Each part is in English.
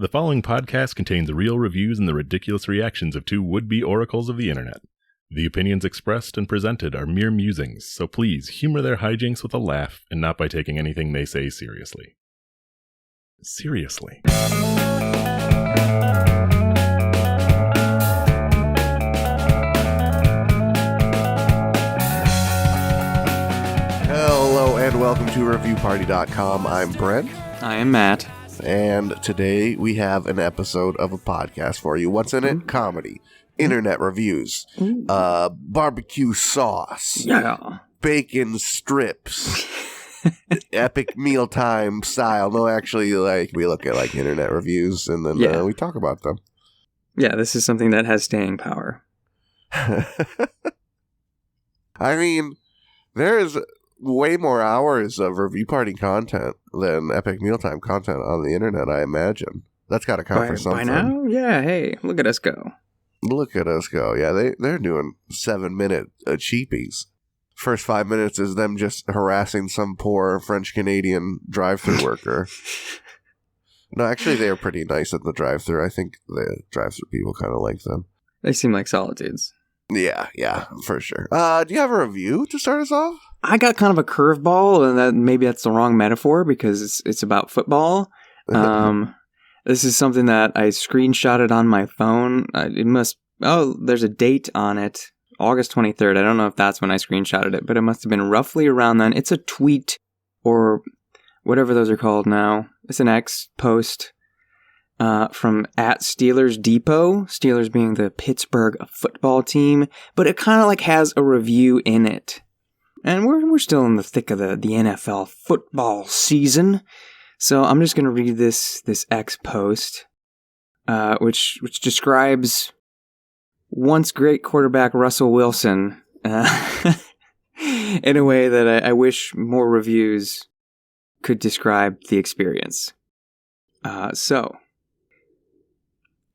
The following podcast contains real reviews and the ridiculous reactions of two would-be oracles of the internet. The opinions expressed and presented are mere musings, so please humor their hijinks with a laugh and not by taking anything they say seriously. Seriously. Hello and welcome to ReviewParty.com. I'm Brent. I am Matt. And today we have an episode of a podcast for you. What's in it? Comedy, internet reviews, barbecue sauce, bacon strips, epic mealtime style. No, actually, we look at internet reviews and then we talk about them. Yeah, this is something that has staying power. I mean, there is way more hours of review party content than epic mealtime content on the internet, I imagine. That's got to count for something. By now? Yeah, hey, look at us go. Look at us go. Yeah, they're doing 7-minute cheapies. First 5 minutes is them just harassing some poor French-Canadian drive-thru worker. No, actually, they are pretty nice at the drive-thru. I think the drive-thru people kind of like them. They seem like solid dudes. Yeah, for sure. Do you have a review to start us off? I got kind of a curveball, and maybe that's the wrong metaphor because it's about football. This is something that I screenshotted on my phone. There's a date on it, August 23rd. I don't know if that's when I screenshotted it, but it must have been roughly around then. It's a tweet or whatever those are called now. It's an X post from @Steelers Depot, Steelers being the Pittsburgh football team, but it kind of has a review in it. And we're still in the thick of the NFL football season. So I'm just going to read this X post, which describes once great quarterback Russel Wilson in a way that I wish more reviews could describe the experience.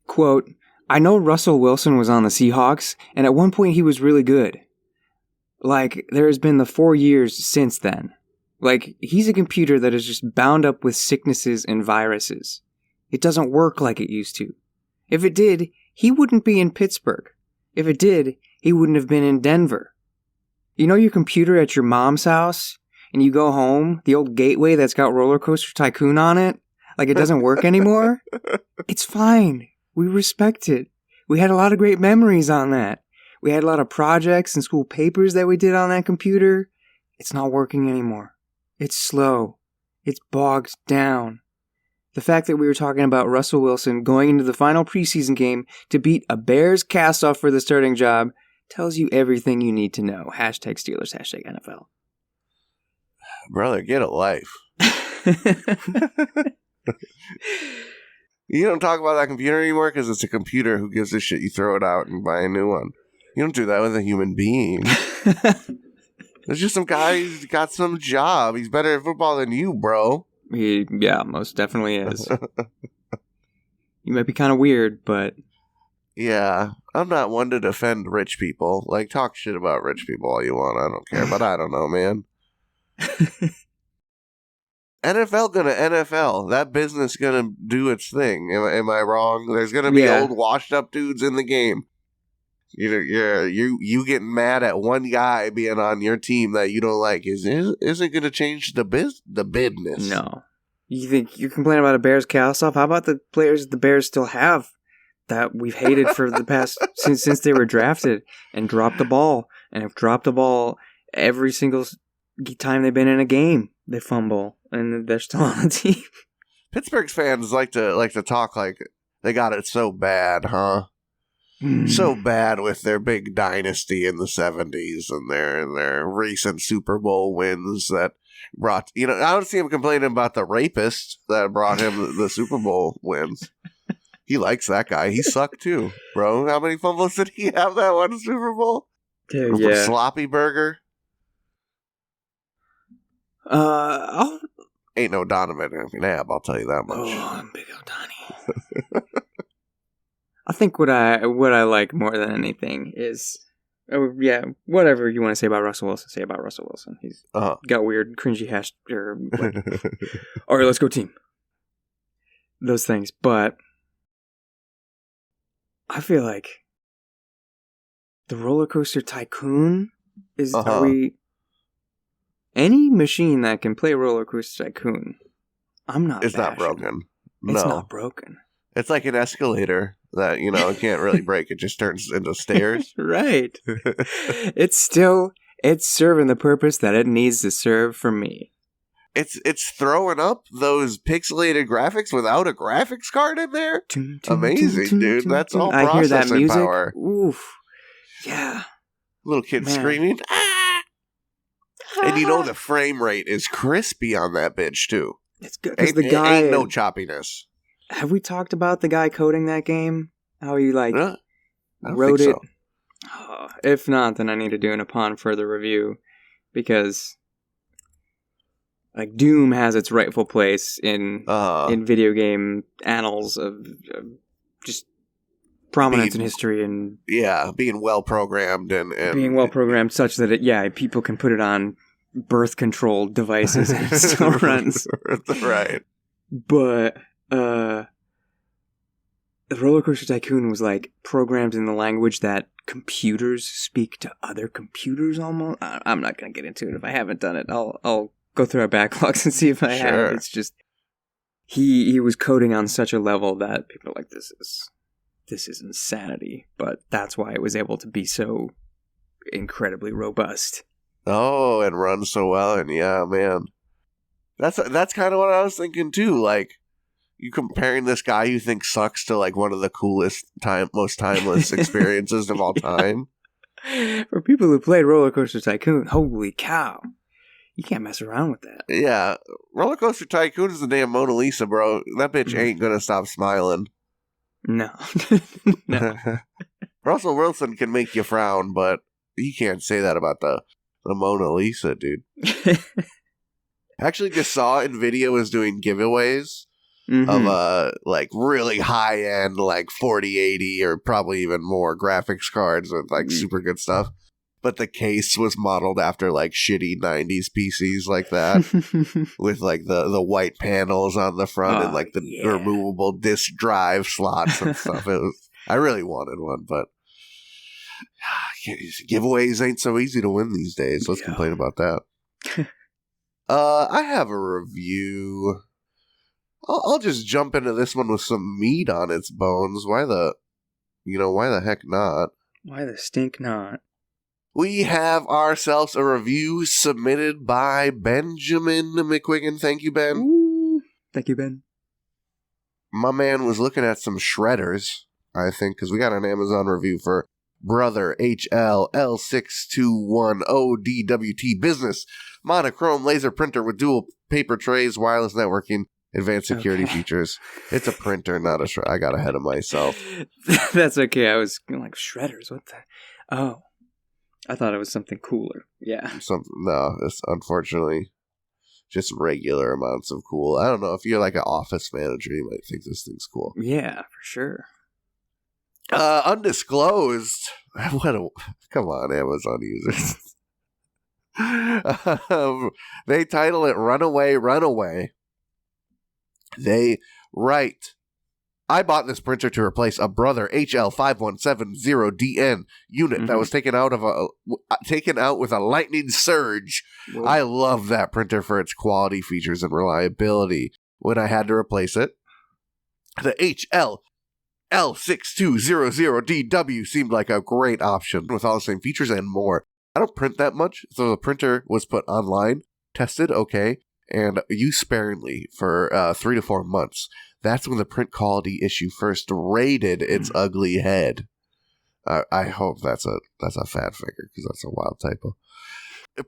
Quote, I know Russel Wilson was on the Seahawks, and at one point he was really good. There has been the 4 years since then. He's a computer that is just bound up with sicknesses and viruses. It doesn't work like it used to. If it did, he wouldn't be in Pittsburgh. If it did, he wouldn't have been in Denver. You know your computer at your mom's house, and you go home, the old gateway that's got Roller Coaster Tycoon on it? It doesn't work anymore? It's fine. We respect it. We had a lot of great memories on that. We had a lot of projects and school papers that we did on that computer. It's not working anymore. It's slow. It's bogged down. The fact that we were talking about Russell Wilson going into the final preseason game to beat a Bears cast-off for the starting job tells you everything you need to know. #Steelers, #NFL. Brother, get a life. You don't talk about that computer anymore because it's a computer. Who gives a shit? You throw it out and buy a new one. You don't do that with a human being. There's just some guy who's got some job. He's better at football than you, bro. Yeah, most definitely is. You might be kind of weird, but... Yeah, I'm not one to defend rich people. Talk shit about rich people all you want. I don't care, but I don't know, man. NFL gonna NFL. That business gonna do its thing. Am I wrong? There's gonna be old washed up dudes in the game. You getting mad at one guy being on your team that you don't like isn't gonna change the business. No. You think you're complaining about a Bears cast-off? How about the players the Bears still have that we've hated for the past since they were drafted and dropped the ball and have dropped the ball every single time they've been in a game? They fumble and they're still on the team. Pittsburgh fans like to talk like they got it so bad, huh? So bad with their big dynasty in the 70s and their recent Super Bowl wins that brought... I don't see him complaining about the rapist that brought him the Super Bowl wins. He likes that guy. He sucked too, bro. How many fumbles did he have that one Super Bowl? Dude, yeah. Sloppy burger? Ain't no Donovan McNabb, I'll tell you that much. Oh, I'm big old Donnie. I think what I like more than anything is, whatever you want to say about Russell Wilson, say about Russell Wilson. He's got weird, cringy hash. All right, let's go team. those things, but I feel like the Roller Coaster Tycoon is, any machine that can play Roller Coaster Tycoon, It's not broken. No. It's not broken. It's like an escalator that, it can't really break. It just turns into stairs. Right. It's serving the purpose that it needs to serve for me. It's throwing up those pixelated graphics without a graphics card in there. Amazing, dude. That's all processing I hear that music. Power. Oof. Yeah. Little kid screaming. Ah! And the frame rate is crispy on that bitch, too. It's good. Because the guy... ain't no choppiness. Have we talked about the guy coding that game? How he, I don't wrote think it? So. Oh, if not, then I need to do an upon further review. Because... Doom has its rightful place in video game annals of just prominence in history and being well programmed and being well programmed such that people can put it on birth control devices and it still runs. Right. But the Roller Coaster Tycoon was programmed in the language that computers speak to other computers. Almost. I'm not going to get into it. If I haven't done it, I'll go through our backlogs and see if I have. It's just he was coding on such a level that people are like, this is insanity. But that's why it was able to be so incredibly robust. Oh, and run so well, and yeah, man, that's kind of what I was thinking too. You comparing this guy you think sucks to one of the coolest most timeless experiences of all time. For people who played Roller Coaster Tycoon, holy cow. You can't mess around with that. Yeah. Roller Coaster Tycoon is the damn Mona Lisa, bro. That bitch ain't gonna stop smiling. No. No. Russell Wilson can make you frown, but you can't say that about the Mona Lisa, dude. Actually just saw NVIDIA was doing giveaways of really high-end 4080 or probably even more graphics cards with super good stuff. But the case was modeled after shitty 90s PCs like that with the white panels on the front and the removable disk drive slots and stuff. I really wanted one, but giveaways ain't so easy to win these days. Let's complain about that. I have a review. I'll just jump into this one with some meat on its bones. Why the heck not? Why the stink not? We have ourselves a review submitted by Benjamin McQuiggan. Thank you, Ben. Ooh, thank you, Ben. My man was looking at some shredders, I think, because we got an Amazon review for Brother HL L6210DWT Business monochrome laser printer with dual paper trays, wireless networking, advanced security features. It's a printer, not a shredder. I got ahead of myself. That's okay. I was shredders. What the? Oh. I thought it was something cooler. Yeah. No, it's unfortunately just regular amounts of cool. I don't know. If you're an office manager, you might think this thing's cool. Yeah, for sure. Undisclosed. Come on, Amazon users. They title it Runaway, Runaway. They write, I bought this printer to replace a Brother HL5170DN unit that was taken out with a lightning surge. Whoa. I love that printer for its quality, features, and reliability. When I had to replace it, the HL L6200DW seemed like a great option with all the same features and more. I don't print that much, so the printer was put online, tested, okay, and used sparingly for 3 to 4 months. That's when the print quality issue first raided its ugly head. I hope that's a fat finger, because that's a wild typo.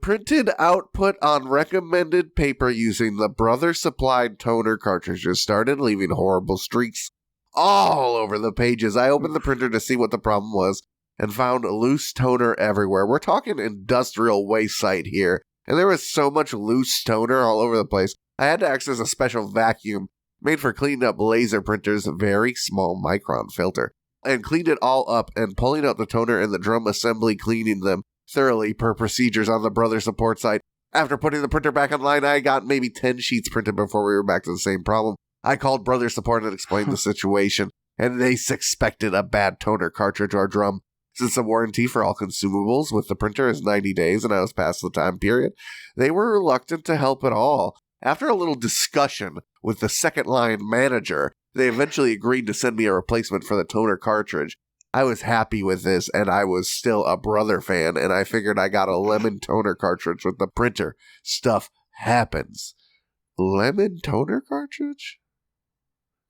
Printed output on recommended paper using the Brother supplied toner cartridges started leaving horrible streaks all over the pages. I opened the printer to see what the problem was and found loose toner everywhere. We're talking industrial waste site here, and there was so much loose toner all over the place. I had to access a special vacuum made for cleaning up laser printers, a very small micron filter, and cleaned it all up and pulling out the toner and the drum assembly, cleaning them thoroughly per procedures on the Brother support site. After putting the printer back online, I got maybe 10 sheets printed before we were back to the same problem. I called brother support and explained the situation, and they suspected a bad toner cartridge or drum. Since the warranty for all consumables with the printer is 90 days and I was past the time period, they were reluctant to help at all. After a little discussion with the second line manager, they eventually agreed to send me a replacement for the toner cartridge. I was happy with this, and I was still a brother fan, and I figured I got a lemon toner cartridge with the printer. Stuff happens. Lemon toner cartridge?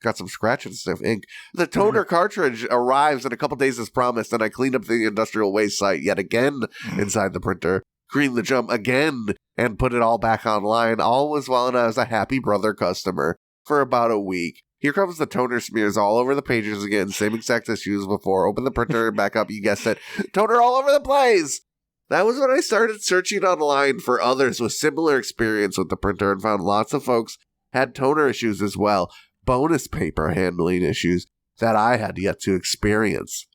Got some scratch and sniff ink. The toner cartridge arrives in a couple days as promised, and I cleaned up the industrial waste site yet again inside the printer, cleaned the drum again, and put it all back online. All was well, and I was a happy brother customer for about a week. Here comes the toner smears all over the pages again. Same exact issues before. Open the printer, back up, you guessed it. Toner all over the place! That was when I started searching online for others with similar experience with the printer and found lots of folks had toner issues as well. Bonus paper handling issues that I had yet to experience.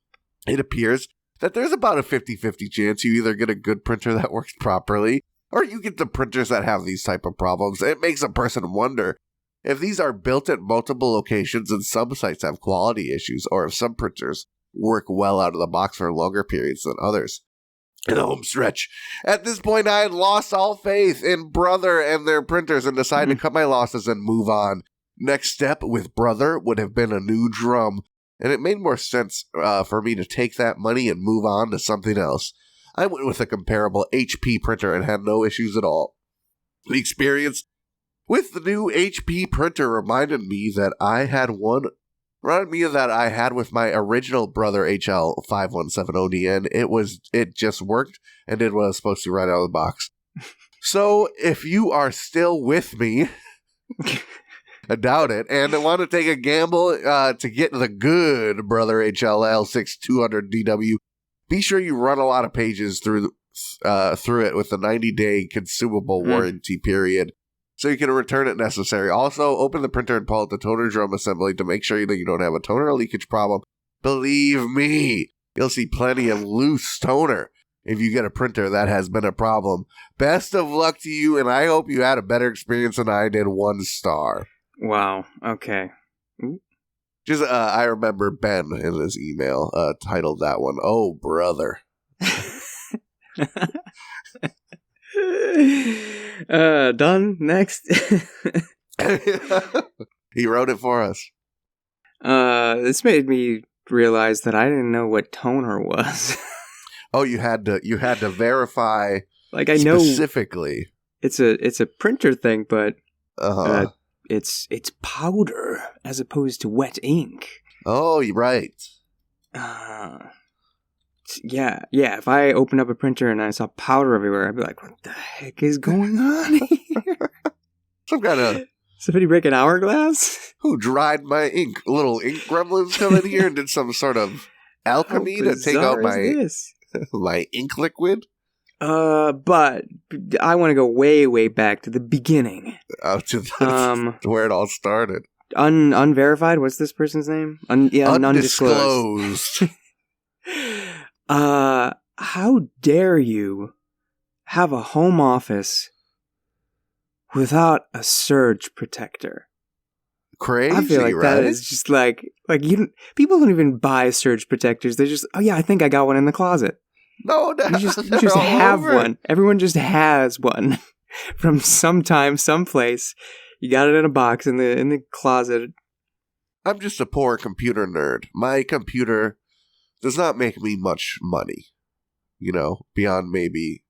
It appears that there's about a 50-50 chance you either get a good printer that works properly or you get the printers that have these type of problems. It makes a person wonder if these are built at multiple locations and some sites have quality issues, or if some printers work well out of the box for longer periods than others. In the home stretch. At this point, I had lost all faith in Brother and their printers and decided to cut my losses and move on. Next step with Brother would have been a new drum, and it made more sense for me to take that money and move on to something else. I went with a comparable HP printer and had no issues at all. The experience with the new HP printer reminded me that I had with my original Brother HL517ODN. It just worked and did what I was supposed to right out of the box. So if you are still with me, I doubt it, and I want to take a gamble to get the good Brother HLL6200DW, be sure you run a lot of pages through it with the 90-day consumable warranty period, so you can return it necessary. Also, open the printer and pull out the toner drum assembly to make sure that you don't have a toner leakage problem. Believe me, you'll see plenty of loose toner if you get a printer that has been a problem. Best of luck to you, and I hope you had a better experience than I did. 1 star. Wow, okay. Just, I remember Ben in his email titled that one, "Oh, Brother." Done? Next? He wrote it for us. This made me realize that I didn't know what toner was. Oh, you had to verify. Like, I know specifically. It's a printer thing, but it's powder as opposed to wet ink. Oh, you're right. Yeah. If I opened up a printer and I saw powder everywhere, I'd be like, "What the heck is going on here?" Some kind of somebody break an hourglass? Who dried my ink? Little ink gremlins come in here and did some sort of alchemy to take out my ink liquid. But I want to go way, way back to the beginning. To where it all started. Unverified? What's this person's name? Undisclosed. How dare you have a home office without a surge protector? Crazy, I feel like right? that is just like people don't even buy surge protectors. They're just, oh yeah, I think I got one in the closet. No, you just have one. Everyone just has one from sometime, someplace. You got it in a box in the closet. I'm just a poor computer nerd. My computer does not make me much money, beyond maybe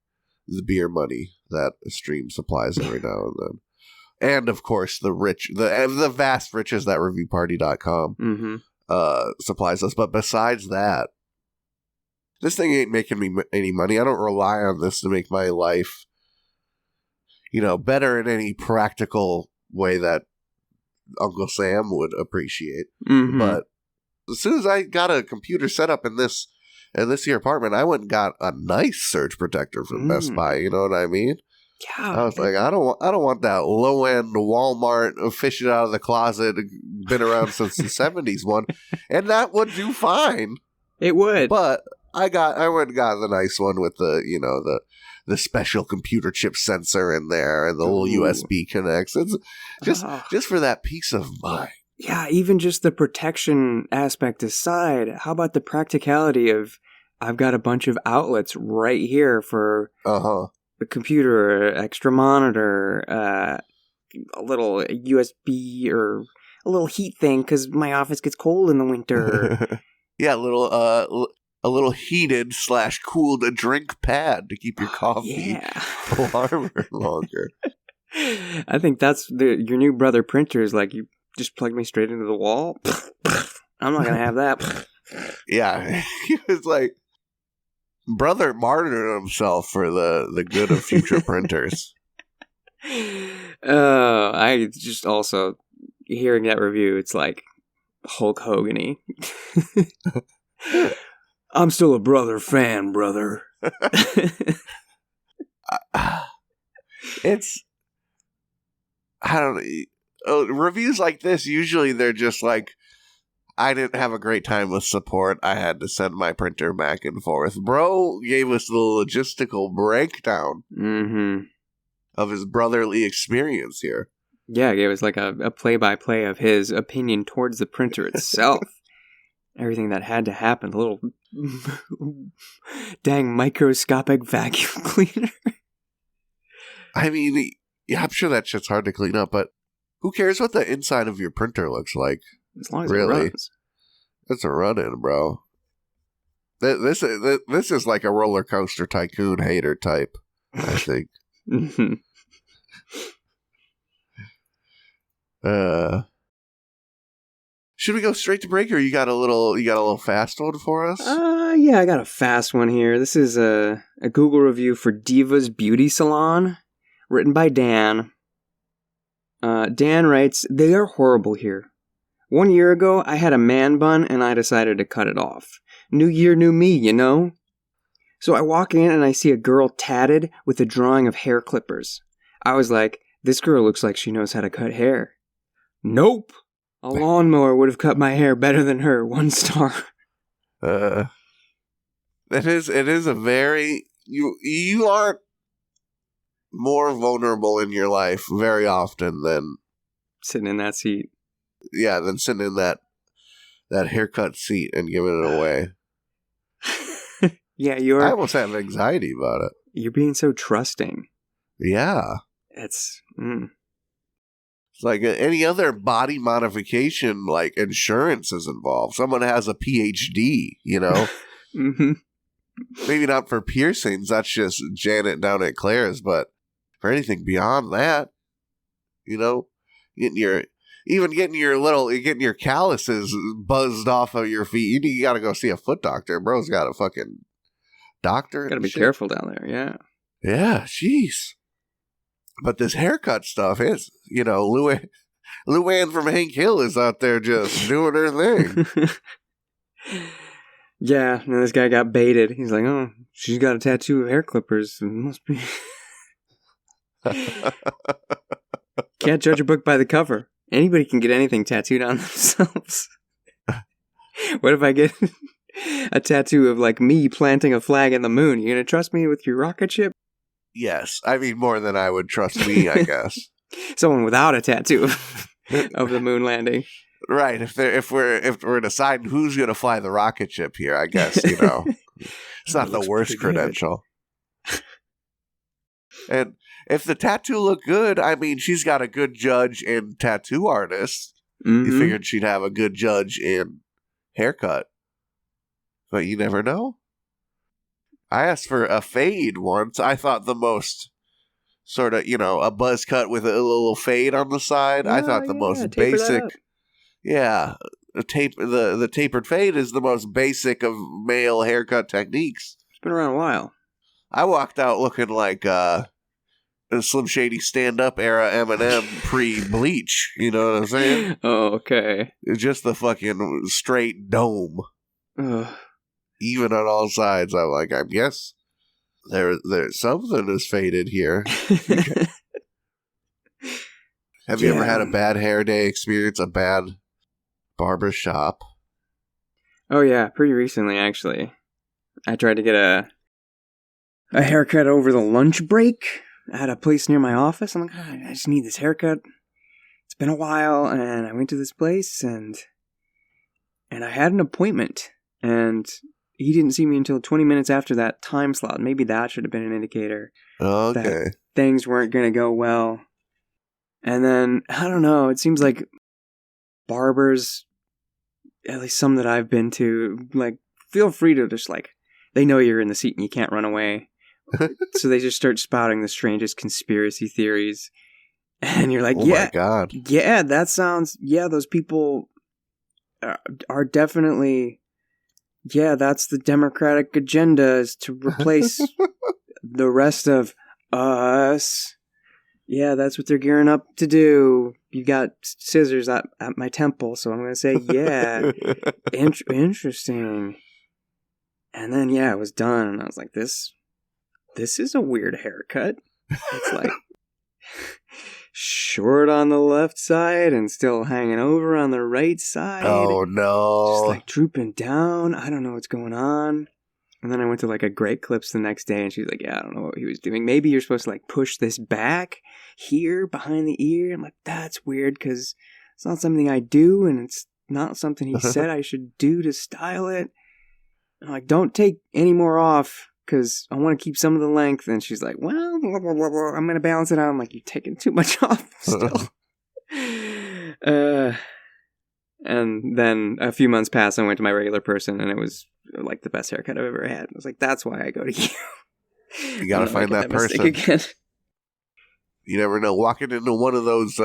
the beer money that Stream supplies every now and then. And, of course, the vast riches that ReviewParty.com supplies us. But besides that, this thing ain't making me any money. I don't rely on this to make my life, better in any practical way that Uncle Sam would appreciate. Mm-hmm. But as soon as I got a computer set up in this here apartment, I went and got a nice surge protector from Best Buy. You know what I mean? Yeah. I was like, I don't want that low end Walmart fish it out of the closet, been around since the 70s one, and that would do fine. It would, but I went and got the nice one with the the special computer chip sensor in there and the little USB connects. It's just for that peace of mind. Yeah, even just the protection aspect aside, how about the practicality of I've got a bunch of outlets right here for the computer, extra monitor, a little USB or a little heat thing because my office gets cold in the winter. Yeah, a little heated / cooled drink pad to keep your coffee warmer longer. I think that's your new brother printer is like, you just plug me straight into the wall. I'm not going to have that. Yeah, he was like, brother martyred himself for the good of future printers. I just also, hearing that review, it's like Hulk Hogan-y. I'm still a brother fan, brother. It's, I don't know. Reviews like this, usually they're just like, I didn't have a great time with support. I had to send my printer back and forth. Bro gave us the logistical breakdown of his brotherly experience here. Yeah, it was like a play-by-play of his opinion towards the printer itself. Everything that had to happen. The little dang microscopic vacuum cleaner. I mean, yeah, I'm sure that shit's hard to clean up, but who cares what the inside of your printer looks like? As long as it runs. It's a run-in, bro. This is like a roller coaster tycoon hater type, I think. Should we go straight to break, or you got a little fast one for us? Yeah, I got a fast one here. This is a Google review for Diva's Beauty Salon, written by Dan. Dan writes, "They are horrible here. 1 year ago, I had a man bun and I decided to cut it off. New year, new me, you know? So I walk in and I see a girl tatted with a drawing of hair clippers. I was like, this girl looks like she knows how to cut hair. Nope. A lawnmower would have cut my hair better than her. 1 star. It is a very, you are more vulnerable in your life very often than sitting in that seat. Yeah, than sitting in that haircut seat and giving it away. Yeah, I almost have anxiety about it. You're being so trusting. Yeah. It's like any other body modification, like insurance is involved. Someone has a PhD, you know? Maybe not for piercings, that's just Janet down at Claire's, but for anything beyond that, you know, getting your calluses buzzed off of your feet. You gotta go see a foot doctor. Bro's got a fucking doctor. Gotta be careful down there, yeah. Yeah, jeez. But this haircut stuff is, you know, Luann from Hank Hill is out there just doing her thing. Yeah, and this guy got baited. He's like, oh, she's got a tattoo of hair clippers. It must be. Can't judge a book by the cover. Anybody can get anything tattooed on themselves. What if I get a tattoo of, like, me planting a flag in the moon? You gonna trust me with your rocket ship? Yes. I mean, more than I would trust me, I guess. Someone without a tattoo of the moon landing. Right. If we're deciding who's going to fly the rocket ship here, I guess, you know, it's not the worst credential. And if the tattoo looked good, I mean, she's got a good judge in tattoo artist. You figured she'd have a good judge in haircut. But you never know. I asked for a fade once. I thought the most sort of, you know, a buzz cut with a little fade on the side. I thought the most basic. Yeah, the tapered fade is the most basic of male haircut techniques. It's been around a while. I walked out looking like a Slim Shady stand-up era Eminem pre-bleach. You know what I'm saying? Oh, okay. It's just the fucking straight dome. Ugh. Even on all sides, I'm like, I guess there's something is faded here. Have you ever had a bad hair day experience? A bad barber shop? Oh yeah, pretty recently actually. I tried to get a haircut over the lunch break at a place near my office. I'm like, I just need this haircut. It's been a while, and I went to this place, and I had an appointment, and he didn't see me until 20 minutes after that time slot. Maybe that should have been an indicator that things weren't going to go well. And then, I don't know, it seems like barbers, at least some that I've been to, like, feel free to just, like, they know you're in the seat and you can't run away. So they just start spouting the strangest conspiracy theories. And you're like, my God. Yeah, that sounds, those people are definitely, that's the Democratic agenda, is to replace the rest of us. Yeah, that's what they're gearing up to do. You got scissors at my temple, so I'm going to say, yeah, interesting. And then, it was done, and I was like, this is a weird haircut. It's like short on the left side and still hanging over on the right side. Oh, no. Just like drooping down. I don't know what's going on. And then I went to like a Great Clips the next day, and she was like, I don't know what he was doing. Maybe you're supposed to like push this back here behind the ear. I'm like, that's weird because it's not something I do, and it's not something he said I should do to style it. I'm like, don't take any more off because I want to keep some of the length. And she's like, well, blah, blah, blah, blah. I'm going to balance it out. I'm like, you're taking too much off still. And then a few months passed, and I went to my regular person, and it was like the best haircut I've ever had. I was like, that's why I go to you. You got to find that person. Again. You never know. Walking into one of those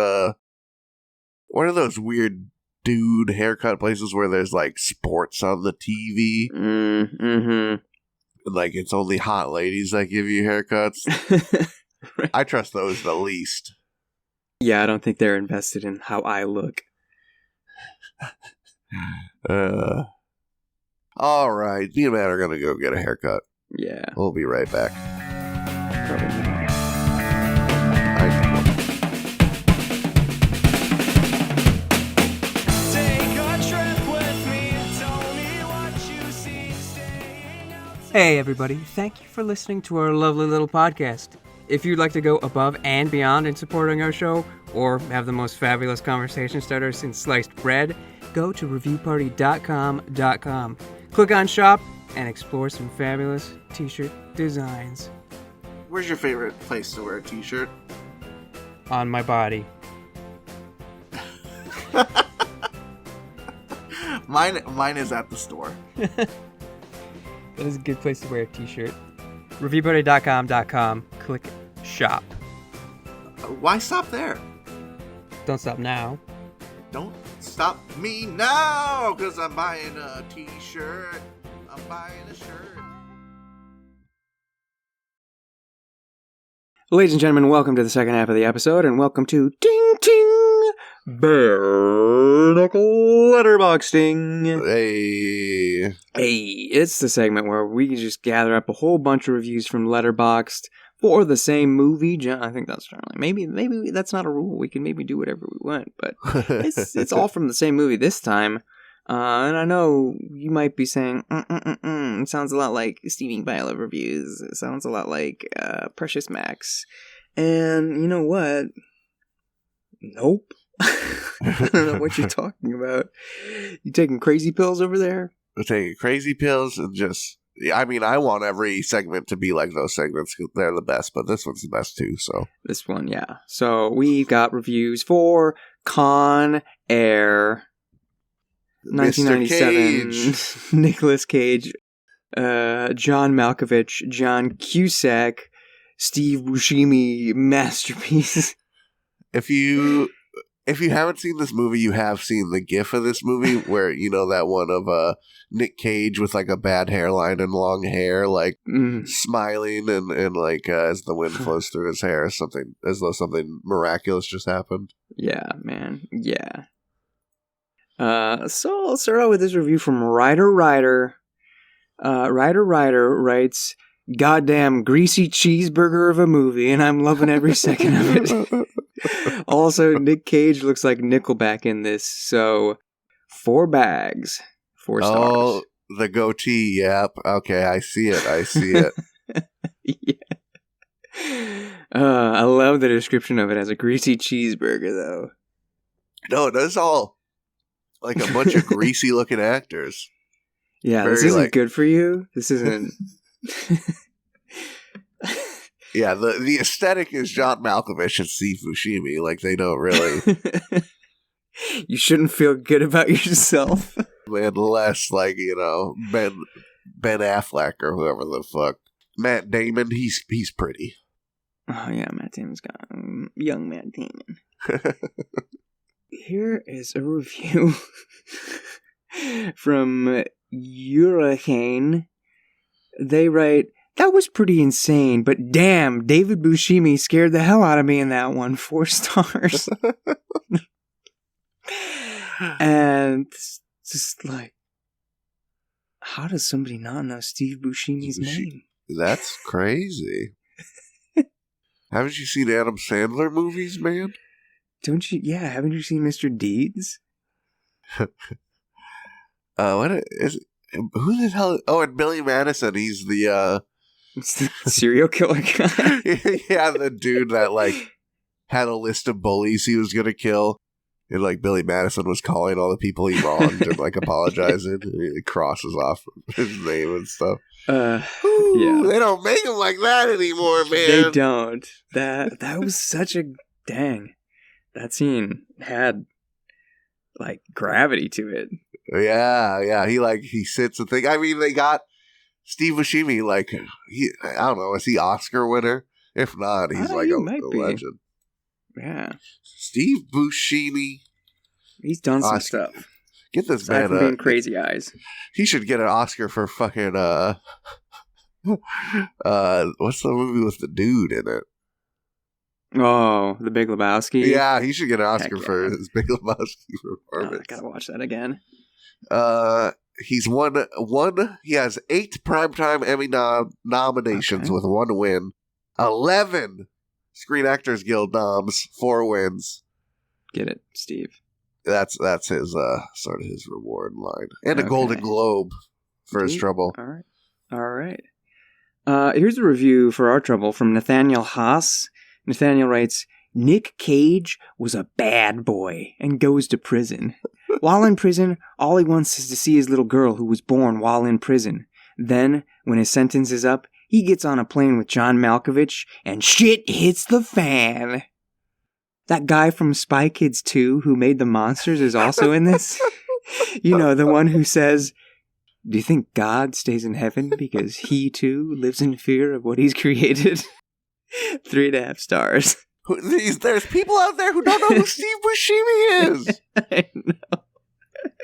weird dude haircut places where there's like sports on the TV. Mm-hmm. And like it's only hot ladies that give you haircuts. Right. I trust those the least. Yeah, I don't think they're invested in how I look. All right, me and Matt are going to go get a haircut. Yeah. We'll be right back. Probably not. Hey everybody, thank you for listening to our lovely little podcast. If you'd like to go above and beyond in supporting our show, or have the most fabulous conversation starter since sliced bread, go to reviewparty.com. Click on shop and explore some fabulous t-shirt designs. Where's your favorite place to wear a t-shirt? On my body. Mine is at the store. That is a good place to wear a t-shirt. Reviewparty.com. Click shop. Why stop there? Don't stop now. Don't stop me now, because I'm buying a t-shirt. I'm buying a shirt. Ladies and gentlemen, welcome to the second half of the episode, and welcome to Ding Ting Bareknuckle Letterboxding. Hey, it's the segment where we can just gather up a whole bunch of reviews from Letterboxd for the same movie. I think that's generally maybe that's not a rule. We can maybe do whatever we want, but it's all from the same movie this time. And I know you might be saying, it sounds a lot like Steven Bile reviews. It sounds a lot like Precious Max. And you know what? Nope. I don't know what you're talking about. You taking crazy pills over there? We're taking crazy pills and just... I mean, I want every segment to be like those segments because they're the best, but this one's the best too, so... This one, yeah. So we got reviews for Con Air... 1997, Nicolas Cage, John Malkovich, John Cusack, Steve Buscemi masterpiece. If you haven't seen this movie, you have seen the gif of this movie where, you know, that one of Nick Cage with like a bad hairline and long hair, like smiling and like as the wind flows through his hair, something as though something miraculous just happened. Yeah, man. Yeah. So I'll start out with this review from Ryder. Ryder writes, "Goddamn greasy cheeseburger of a movie, and I'm loving every second of it." Also, Nick Cage looks like Nickelback in this, so 4 bags, 4 stars. Oh, the goatee, yep. Okay, I see it. Yeah. I love the description of it as a greasy cheeseburger, though. No, that's all like a bunch of greasy looking actors. Yeah, this isn't good for you. This isn't. Yeah, the aesthetic is John Malkovich and Steve Buscemi. Like, they don't really. You shouldn't feel good about yourself. And less like, Ben Affleck or whoever the fuck. Matt Damon, he's pretty. Oh yeah, Matt Damon's got young Matt Damon. Here is a review from Hurricane. They write, "That was pretty insane, but damn, David Buscemi scared the hell out of me in that one. 4 stars." And it's just like, how does somebody not know Steve Buscemi's name? That's crazy. Haven't you seen Adam Sandler movies, man? Don't you? Yeah, haven't you seen Mr. Deeds? What is? Who the hell? Oh, and Billy Madison. He's the serial killer guy. Yeah, the dude that like had a list of bullies he was gonna kill, and like Billy Madison was calling all the people he wronged and like apologizing. And he crosses off his name and stuff. Yeah, they don't make him like that anymore, man. They don't. That was such a dang. That scene had like gravity to it. Yeah. He sits and think. I mean, they got Steve Buscemi. Like, I don't know. Is he Oscar winner? If not, he's like a legend. Yeah, Steve Buscemi. He's done some stuff. Get this man. Being Crazy Eyes. He should get an Oscar for fucking what's the movie with the dude in it? Oh, The Big Lebowski? Yeah, he should get an Oscar for his Big Lebowski performance. I gotta watch that again. He's won he has 8 Primetime Emmy nominations with 1 win. 11 Screen Actors Guild noms, 4 wins. Get it, Steve. That's his sort of his reward line. And a Golden Globe for his trouble. All right. Here's a review for our trouble from Nathaniel Haas. Nathaniel writes, "Nick Cage was a bad boy and goes to prison. While in prison, all he wants is to see his little girl who was born while in prison. Then, when his sentence is up, he gets on a plane with John Malkovich and shit hits the fan. That guy from Spy Kids 2 who made the monsters is also in this. You know, the one who says, 'Do you think God stays in heaven because he too lives in fear of what he's created?' 3.5 stars. There's people out there who don't know who Steve Buscemi is. I know.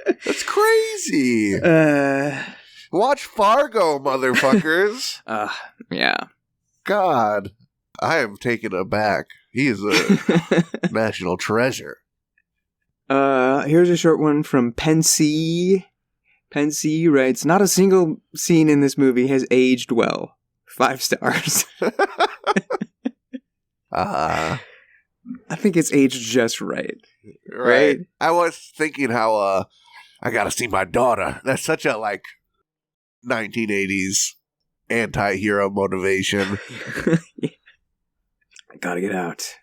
That's crazy. Watch Fargo, motherfuckers. Yeah. God, I am taken aback. He is a national treasure. Here's a short one from Pensy. Pensy writes, "Not a single scene in this movie has aged well. 5 stars. I think it's aged just right. Right? I was thinking how I gotta see my daughter. That's such a 1980s anti-hero motivation. I gotta get out.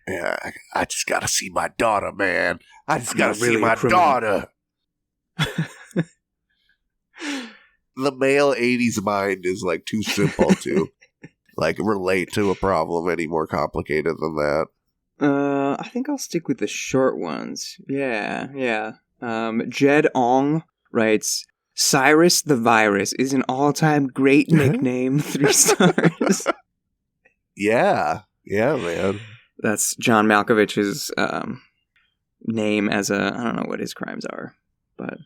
Yeah, I just gotta see my daughter, man. I just gotta see my daughter. The male 80s mind is too simple to relate to a problem any more complicated than that. I think I'll stick with the short ones. Yeah. Jed Ong writes, "Cyrus the Virus is an all-time great nickname. 3 stars. Yeah, man. That's John Malkovich's name as I don't know what his crimes are, but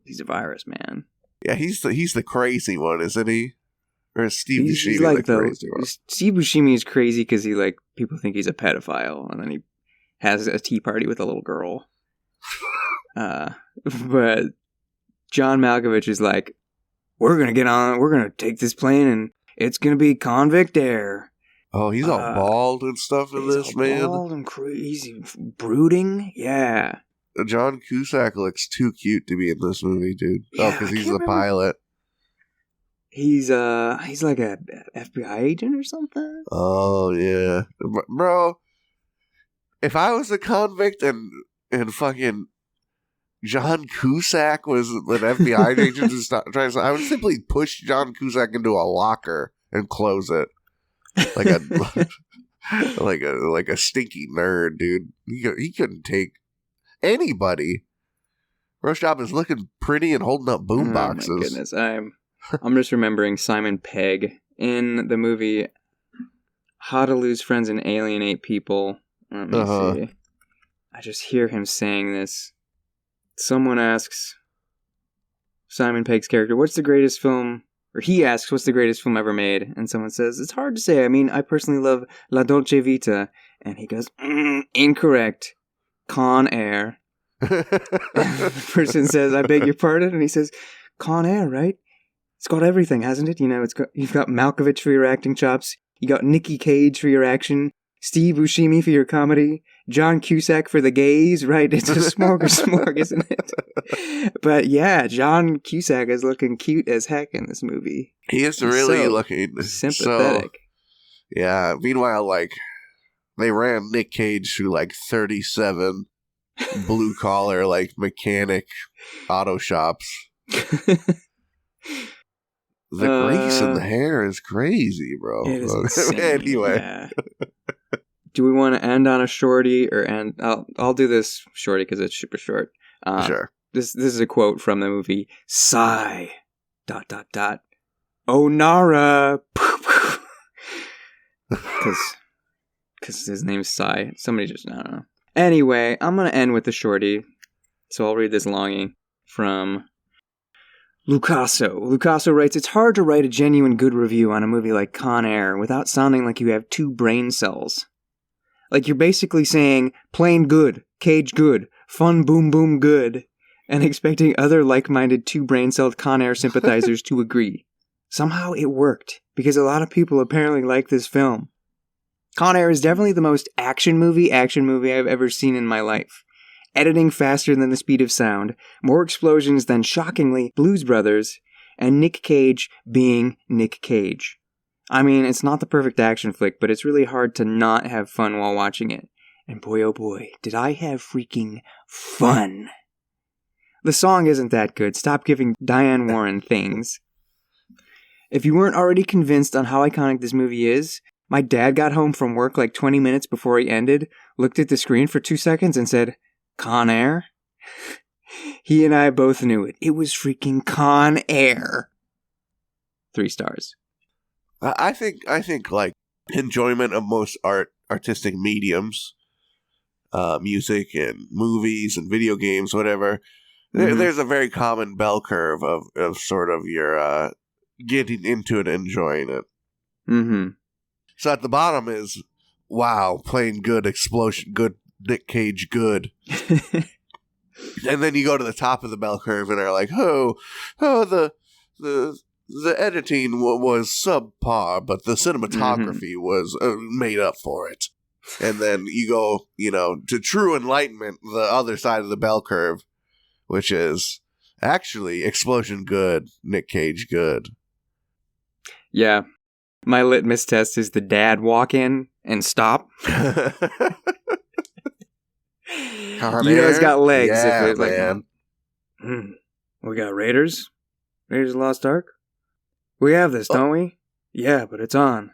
he's a virus, man. Yeah, he's the crazy one, isn't he? Or is Steve Buscemi the crazy one? Steve Buscemi is crazy because he people think he's a pedophile, and then he has a tea party with a little girl. But John Malkovich is we're gonna take this plane, and it's gonna be convict air. Oh, he's all bald and stuff in this, man. Bald and crazy, brooding. Yeah. John Cusack looks too cute to be in this movie, dude. Yeah, because he's the pilot. He's like a FBI agent or something. Oh yeah, bro. If I was a convict and fucking John Cusack was an FBI agent who's trying to, I would simply push John Cusack into a locker and close it like a like a stinky nerd, dude. He couldn't take anybody. Roast Job is looking pretty and holding up boom boxes. Oh my goodness, I'm just remembering Simon Pegg in the movie How to Lose Friends and Alienate People. Let me see. I just hear him saying this. Someone asks Simon Pegg's character, what's the greatest film, or he asks, what's the greatest film ever made? And someone says, it's hard to say. I mean, I personally love La Dolce Vita. And he goes, incorrect. Con Air. The person says, I beg your pardon? And he says, Con Air, right? It's got everything, hasn't it? You know, you've got Malkovich for your acting chops. You got Nicky Cage for your action. Steve Buscemi for your comedy. John Cusack for the gays, right? It's a smorgasbord, isn't it? But yeah, John Cusack is looking cute as heck in this movie. He is really looking sympathetic. Yeah. Meanwhile, like, they ran Nick Cage through like 37 blue collar, like mechanic auto shops. The grease in the hair is crazy, bro. It is insane. Anyway. Yeah. Do we want to end on a shorty or end? I'll do this shorty because it's super short. Sure. This is a quote from the movie Sigh. ... Onara. Because his name's Sigh. Somebody just, I don't know. Anyway, I'm going to end with the shorty. So I'll read this longie from Lucasso. Lucasso writes, it's hard to write a genuine good review on a movie like Con Air without sounding like you have two brain cells. Like you're basically saying, plain good, Cage good, fun boom boom good, and expecting other like-minded two-brain-celled Con Air sympathizers to agree. Somehow it worked, because a lot of people apparently like this film. Con Air is definitely the most action movie I've ever seen in my life. Editing faster than the speed of sound, more explosions than, shockingly, Blues Brothers, and Nick Cage being Nick Cage. I mean, it's not the perfect action flick, but it's really hard to not have fun while watching it. And boy oh boy, did I have freaking fun. The song isn't that good. Stop giving Diane Warren things. If you weren't already convinced on how iconic this movie is, my dad got home from work like 20 minutes before he ended, looked at the screen for 2 seconds and said, Con Air? He and I both knew it. It was freaking Con Air. 3 stars. I think like enjoyment of most artistic mediums, music and movies and video games, whatever. Mm-hmm. There's a very common bell curve of sort of your getting into it and enjoying it. Mm-hmm. So at the bottom is, wow, plain good, explosion good, Nick Cage good. And then you go to the top of the bell curve and are like, the editing was subpar, but the cinematography was made up for it. And then you go, to true enlightenment, the other side of the bell curve, which is actually explosion good, Nick Cage good. Yeah. My litmus test is the dad walk in and stop. It's got legs. Yeah, if it, man. We got Raiders of the Lost Ark. We have this, don't we? Yeah, but it's on.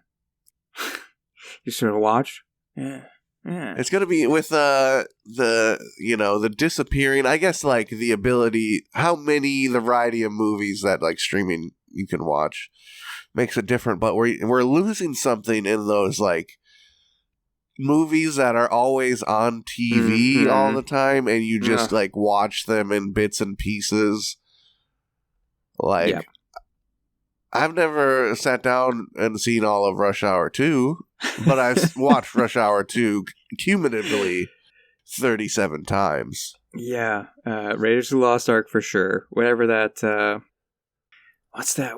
You sort of watch. Yeah. It's gonna be with the disappearing. I guess like the ability, the variety of movies that like streaming you can watch makes it different. But we're losing something in those like movies that are always on TV all the time, and you just like watch them in bits and pieces. Like. Yep. I've never sat down and seen all of Rush Hour 2, but I've watched Rush Hour 2 cumulatively 37 times. Yeah, Raiders of the Lost Ark for sure. Whatever that, what's that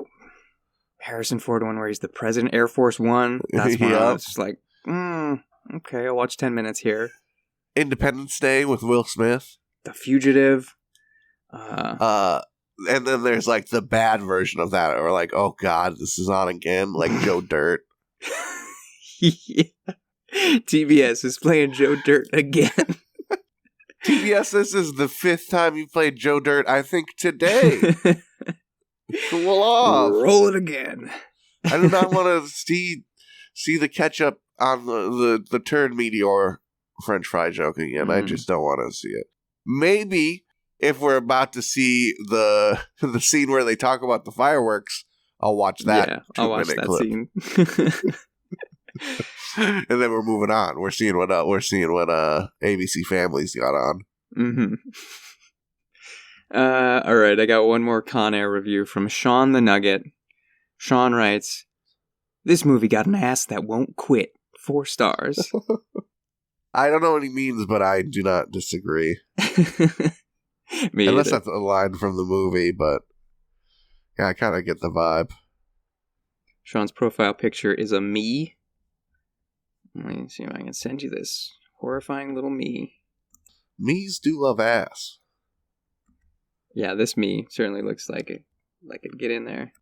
Harrison Ford one where he's the president, Air Force One? That's one I was just like, okay, I'll watch 10 minutes here. Independence Day with Will Smith. The Fugitive. And then there's like the bad version of that, or like, oh god, this is on again, like Joe Dirt. Yeah. TBS is playing Joe Dirt again. TBS, this is the 5th time you played Joe Dirt, I think, today. Cool off. Roll it again. I do not want to see the ketchup on the turd meteor French fry joke again. I just don't want to see it. Maybe if we're about to see the scene where they talk about the fireworks, I'll watch that. Yeah, I'll watch that clip. Scene. And then we're moving on. We're seeing what ABC Family's got on. Mm-hmm. All right, I got one more Con Air review from Sean the Nugget. Sean writes, "This movie got an ass that won't quit. 4 stars." I don't know what he means, but I do not disagree. Unless that's a line from the movie, but yeah, I kind of get the vibe. Sean's profile picture is a me. Let me see if I can send you this horrifying little me. Me's do love ass. Yeah, this me certainly looks like it'd get in there.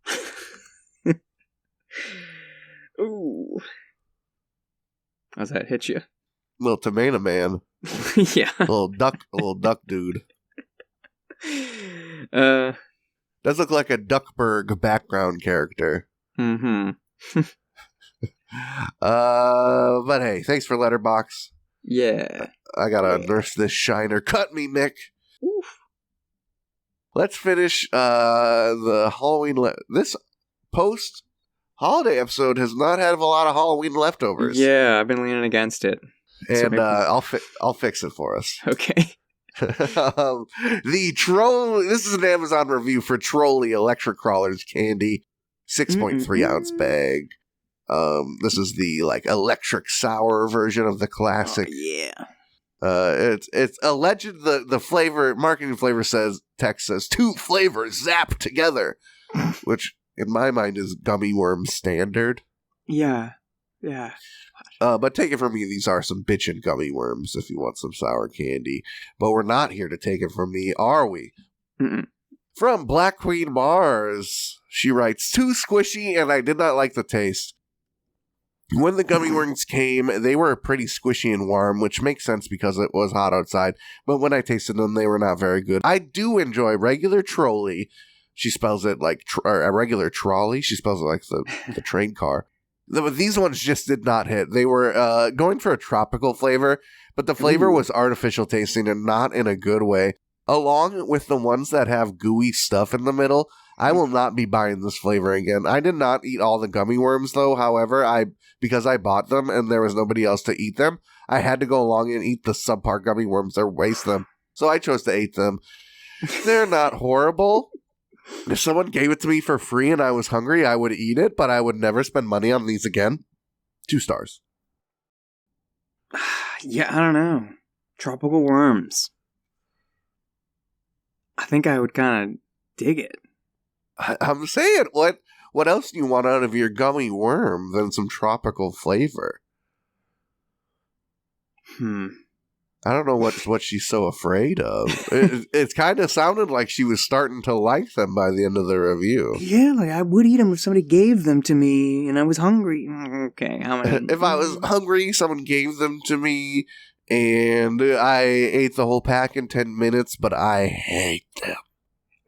Ooh. How's that hit you? Little tomato man. Yeah. Little duck dude. Does look like a Duckburg background character. Mm-hmm. But hey, thanks for Letterbox. Yeah. I gotta nurse this shiner. Cut me, Mick. Oof. Let's finish the Halloween. This post-holiday episode has not had a lot of Halloween leftovers. Yeah, I've been leaning against it. And I'll fix it for us. Okay. The Trolli. This is an Amazon review for Trolli Electric Crawlers Candy, 6.3 ounce bag. This is the like electric sour version of the classic. Oh, yeah. It's alleged the flavor marketing flavor text says 2 flavors zapped together, which in my mind is gummy worm standard. Yeah. But take it from me, these are some bitchin' gummy worms if you want some sour candy. But we're not here to take it from me, are we? Mm-mm. From Black Queen Mars, she writes, "Too squishy and I did not like the taste. When the gummy worms came, they were pretty squishy and warm, which makes sense because it was hot outside. But when I tasted them, they were not very good. I do enjoy regular Trolli." She spells it like a regular trolley. She spells it like the train car. These ones just did not hit. They were going for a tropical flavor, but the flavor was artificial tasting and not in a good way. Along with the ones that have gooey stuff in the middle, I will not be buying this flavor again. I did not eat all the gummy worms, though. However, because I bought them and there was nobody else to eat them, I had to go along and eat the subpar gummy worms or waste them. So I chose to eat them. They're not horrible. If someone gave it to me for free and I was hungry, I would eat it, but I would never spend money on these again. 2 stars. Yeah, I don't know. Tropical worms. I think I would kind of dig it. I'm saying, what else do you want out of your gummy worm than some tropical flavor? I don't know what she's so afraid of. It kind of sounded like she was starting to like them by the end of the review. Yeah, like I would eat them if somebody gave them to me and I was hungry. Okay, how many? If I was hungry, someone gave them to me and I ate the whole pack in 10 minutes, but I hate them.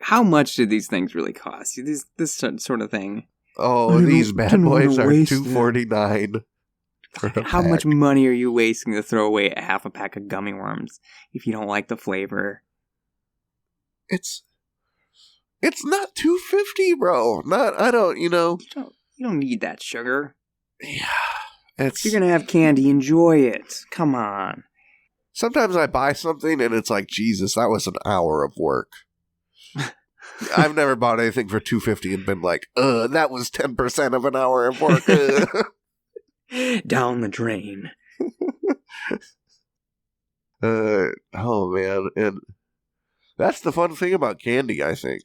How much did these things really cost? This sort of thing. Oh, these bad boys are $2.49. How much money are you wasting to throw away a half a pack of gummy worms if you don't like the flavor? It's not $2.50, bro. You don't need that sugar. Yeah. If you're gonna have candy, enjoy it. Come on. Sometimes I buy something and it's like, Jesus, that was an hour of work. I've never bought anything for $2.50 and been like, that was 10% of an hour of work. Down the drain. Oh man, and that's the fun thing about candy, I think,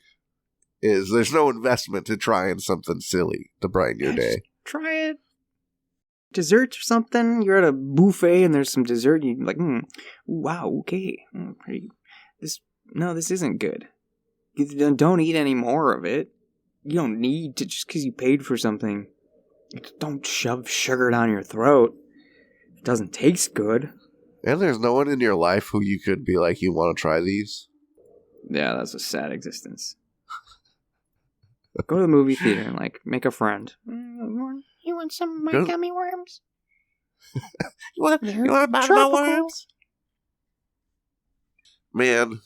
is there's no investment to trying something silly to brighten your day. Try it. Dessert or something. You're at a buffet and there's some dessert. And you're like, wow, okay. This isn't good. don't eat any more of it. You don't need to, just because you paid for something. Don't shove sugar down your throat. It doesn't taste good. And there's no one in your life who you could be like, you want to try these? Yeah, that's a sad existence. Go to the movie theater and, like, make a friend. You want some of my gummy worms? you want to buy my worms? Man,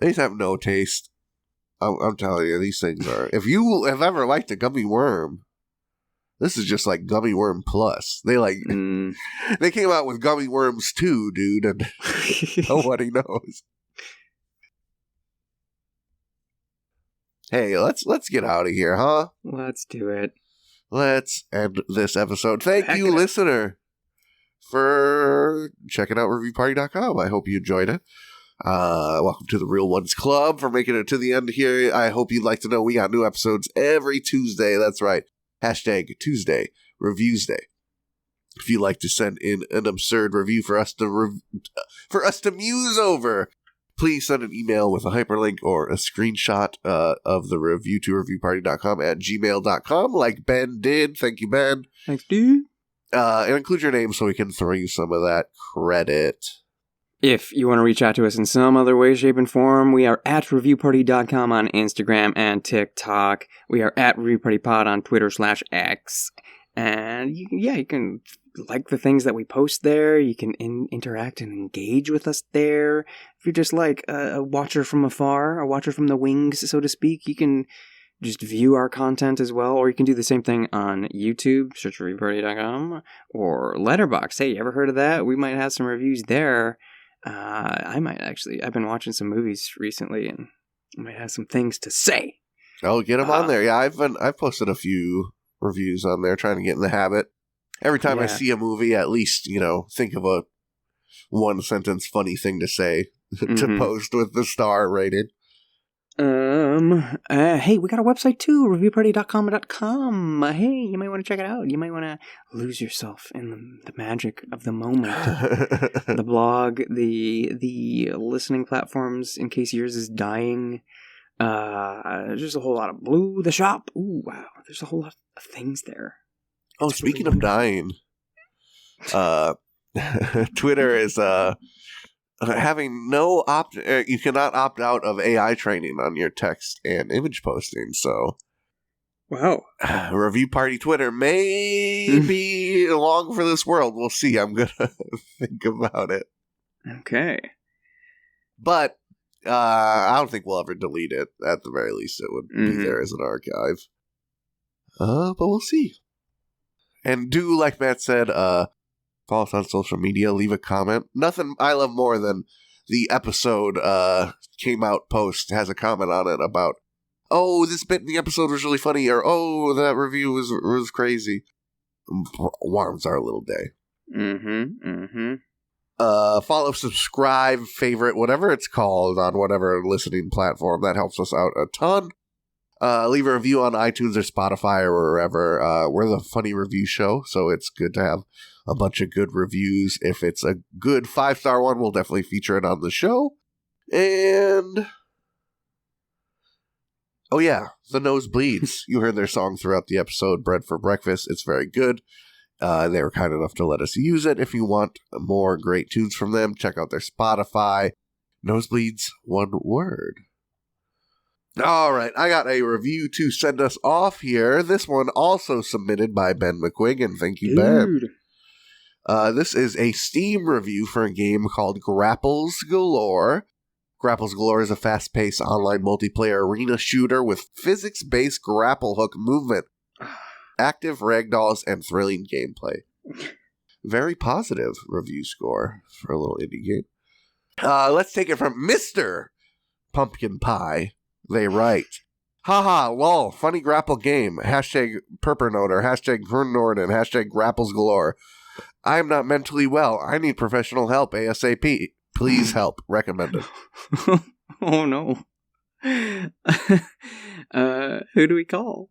these have no taste. I'm telling you, these things are... If you have ever liked a gummy worm, this is just like Gummy Worm Plus. They they came out with Gummy Worms 2, dude, and nobody knows. Hey, let's get out of here, huh? Let's do it. Let's end this episode. Thank you, listener, for checking out ReviewParty.com. I hope you enjoyed it. Welcome to the Real Ones Club for making it to the end here. I hope you'd like to know we got new episodes every Tuesday. That's right. Hashtag Tuesday Reviews Day. If you'd like to send in an absurd review for us to muse over, please send an email with a hyperlink or a screenshot of the review to reviewparty.com@gmail.com, like Ben did. Thank you, Ben. Thanks, dude. And include your name so we can throw you some of that credit. If you want to reach out to us in some other way, shape, and form, we are at reviewparty.com on Instagram and TikTok. We are at reviewpartypod on Twitter/X. And you can like the things that we post there. You can interact and engage with us there. If you're just like a watcher from afar, a watcher from the wings, so to speak, you can just view our content as well. Or you can do the same thing on YouTube, search reviewparty.com, or Letterboxd. Hey, you ever heard of that? We might have some reviews there. I might actually. I've been watching some movies recently, and I might have some things to say. Oh, get them on there. Yeah, I've posted a few reviews on there, trying to get in the habit. Every time I see a movie, at least think of a one sentence funny thing to say to post with the star rated. Hey, we got a website too, reviewparty.com. Hey, you might want to check it out. You might want to lose yourself in the magic of the moment. The blog, the listening platforms, in case yours is dying. There's a whole lot of Blue, the shop. Ooh, wow. There's a whole lot of things there. Oh, speaking of dying, Twitter is, having no you cannot opt out of AI training on your text and image posting. So, wow, Review Party Twitter may be long for this world. We'll see. I'm gonna think about it. Okay, but I don't think we'll ever delete it. At the very least, it would be there as an archive. But we'll see. And do, like Matt said, follow us on social media, leave a comment. Nothing I love more than the episode came out post has a comment on it about, oh, this bit in the episode was really funny, or oh, that review was crazy. Warms our little day. Follow, subscribe, favorite, whatever it's called on whatever listening platform. That helps us out a ton. Leave a review on iTunes or Spotify or wherever. We're the Funny Review Show, so it's good to have a bunch of good reviews. If it's a good 5-star one, we'll definitely feature it on the show. And oh yeah, The Nosebleeds. You heard their song throughout the episode, Bread for Breakfast. It's very good. They were kind enough to let us use it. If you want more great tunes from them, check out their Spotify. Nosebleeds, one word. All right, I got a review to send us off here. This one also submitted by Ben McQuiggan. Thank you, Ben. This is a Steam review for a game called Grapples Galore. Grapples Galore is a fast-paced online multiplayer arena shooter with physics-based grapple hook movement, active ragdolls, and thrilling gameplay. Very positive review score for a little indie game. Let's take it from Mr. Pumpkin Pie. They write, haha, lol, funny grapple game, hashtag Perpernoter, hashtag Vernorden, hashtag Grapples Galore. I am not mentally well. I need professional help ASAP. Please help. Recommended. Oh no. Who do we call?